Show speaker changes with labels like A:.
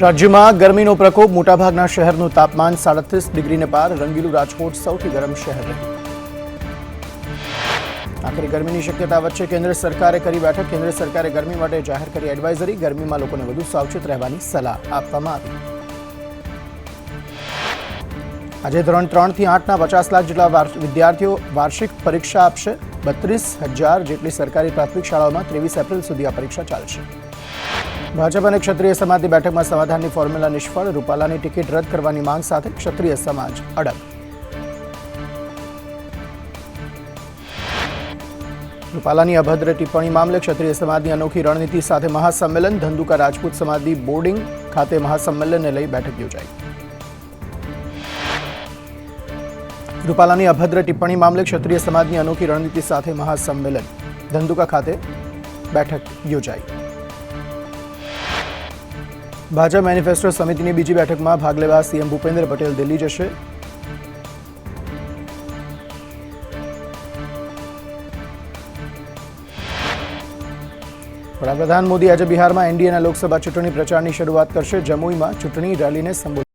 A: રાજ્યમાં ગરમીનો પ્રકોપ, મોટાભાગના શહેરનું તાપમાન 37 ડિગ્રીને પાર. રંગીલું રાજકોટ સૌથી ગરમ શહેર રહ્યું. આખરે ગરમીની શક્યતા વચ્ચે કેન્દ્ર સરકારે કરી બેઠક. કેન્દ્ર સરકારે ગરમી માટે જાહેર કરી એડવાઇઝરી. ગરમીમાં લોકોને વધુ સાવચેત રહેવાની સલાહ આપવામાં આવી. આજે ધોરણ 3 થી 8ના 50 લાખ જેટલા વિદ્યાર્થીઓ વાર્ષિક પરીક્ષા આપશે. 32,000 જેટલી સરકારી પ્રાથમિક શાળાઓમાં 23 એપ્રિલ સુધી આ પરીક્ષા ચાલશે. ભાજપ અને ક્ષત્રિય સમાજની બેઠકમાં સમાધાનની ફોર્મ્યુલા નિષ્ફળ. રૂપાલાની ટિકિટ રદ કરવાની માંગ સાથે ક્ષત્રિય સમાજ અડગ. રૂપાલાની અભદ્ર ટિપ્પણી મામલે ક્ષત્રિય સમાજની અનોખી રણનીતિ સાથે મહાસંમેલન. ધંધુકા રાજપૂત સમાજની બોર્ડિંગ ખાતે મહાસંમેલનને લઈ બેઠક યોજાઈ. રૂપાલાની અભદ્ર ટિપ્પણી મામલે ક્ષત્રિય સમાજની અનોખી રણનીતિ સાથે મહાસંમેલન. ધંધુકા ખાતે બેઠક યોજાઈ. ભાજપ મેનિફેસ્ટો સમિતિની બીજી બેઠકમાં ભાગ લેવા સીએમ ભૂપેન્દ્ર પટેલ દિલ્હી જશે. વડાપ્રધાન મોદી આજે બિહારમાં એનડીએના લોકસભા ચૂંટણી પ્રચારની શરૂઆત કરશે. જમુઈમાં ચૂંટણી રેલીને સંબોધન